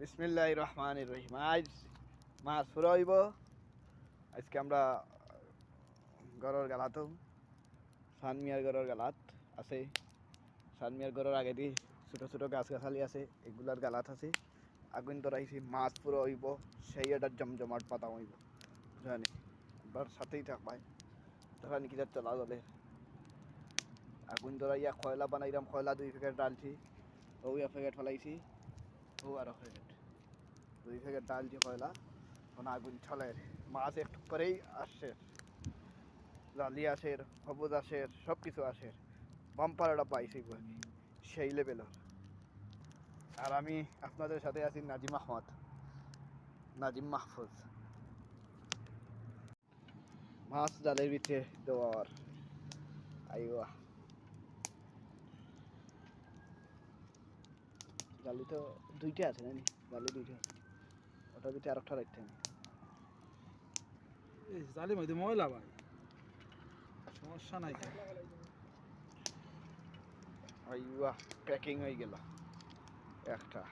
বিসমিল্লাহির রহমানির রহিম। আজ মাছ ফুরাইব। আজকে আমরা গরর গালাত সানমিয়ার গরর গালাত আছে। সানমিয়ার গরর আগে দিয়ে ছোটো ছোটো গাছ গাছালি আছে, এগুলার গালাত আছে। আগুন ধরাইছি, মাছ ফুরাইব, সেই একটা জমজমাট পাতা হইব জানি। একবার সাথেই থাকবাই তখন কি চলা জলে আগুন ধরাইয়া খয়লা বানাইলাম। খয়লা 2 প্যাকেট ডালছি, ও 1 প্যাকেট ফেলাইছি, ও আরো প্যাকেট 2 প্যাকেট ডালছি খয়লা। এখন আগুন ছলের মাছ একটু করেই আসছে, জালি আসের, সবুজ আসের, সব কিছু আসের, বাম্পারটা পাইছি কি সেই লেভেলের। আর আমি আপনাদের সাথে আছি নাজিম আহমদ, নাজিম মাহফুজ। মাছ জালের ভিতরে দেওয়ার আইয়া জালি তো 2টা আছে নানি, জালি 2টা আছে, ওটার ভিতরে আরেকটা রাখতে আমি। জালি মধ্যে ময়লা ভাই, সমস্যা নাই। আইয়া প্যাকিং হয়ে গেল একটা।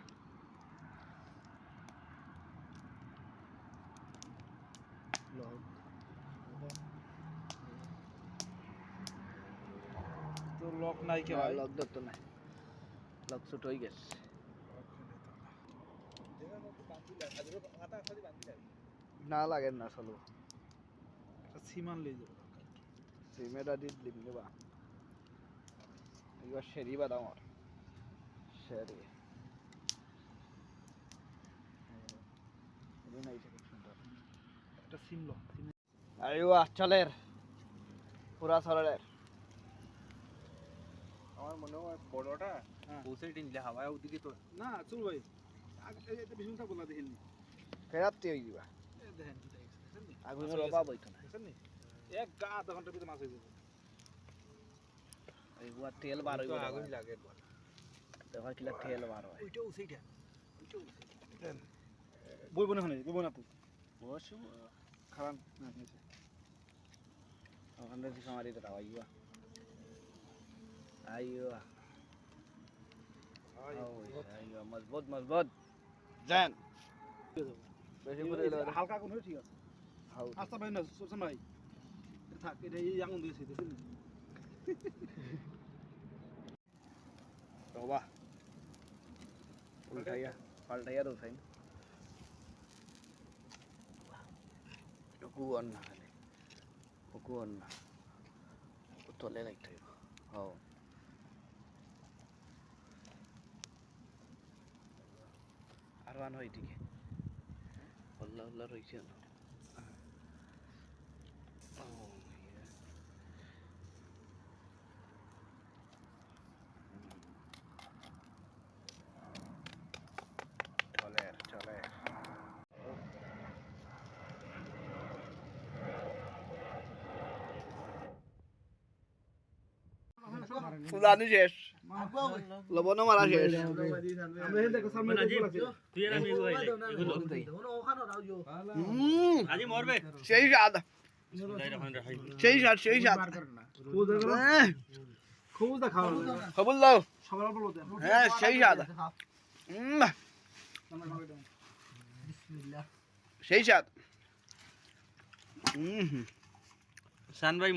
তো লক নাই কে ভাই? লক ধরতো নাই, লক ছোট হয়ে গেছে। না লাগে না চলো, সিমান লই যাবো। সিমেটা দিয়ে দিম দেবা। এবার সেরি বাদাম আর সেরি খুব সুন্দর একটা সিম লো। আইয়া চলের পুরা চলের। আমার মনে হয় বড়টা পৌঁছে টিনলে হাওয়ায় ওদিকে তো না চল ভাই, এটা বেশি কথা বলা দেখেননি। ফেরাতে হয়ে যাবা, দেখেন কি দেখছেন নি? আগুনের অভাব হইতো না। দেখছেন নি? এক গা আধা ঘন্টার ভিতরে মাছ হয়ে যাবে। এইবার তেল বার হইব, আগুন লাগে দেখা কিলা তেল বার হয়। ওইটা উসেইটা, ওইটা উসেইটা বইব না, বইব না তো বস খারাপ না নিচে। ওখানে দিকে মারি দাও। আইয়া আইয়া আইয়া মজবুত মজবুত জান। বেশি করে হালকা কোন ঠিক আছে। হাউ আস্তা ভাই না সুরসন ভাই, থাক এটা এই আগুন দিয়েছে দেখছেন নি? বাবা উল্টাইয়া পাল্টাইয়া তো সাইন কুয়ান না খালি কুয়ান না তলে রাখতে হইব। হও আর আন হয় দিকে হল্লা হল্লা রইছে না। চলে চলে ফুলানি শেষ, লবণও মারা শেষ। আমরা এই দেখো সামনে দেখো আছে। তুই আর আমি আজি মরবে সেই স্বাদ, সেই স্বাদ, সেই স্বাদ। খুব দা খাওয়া খবর দাও। সবার বলো দেন। হ্যাঁ সেই স্বাদ, সেই স্বাদ। শান ভাই।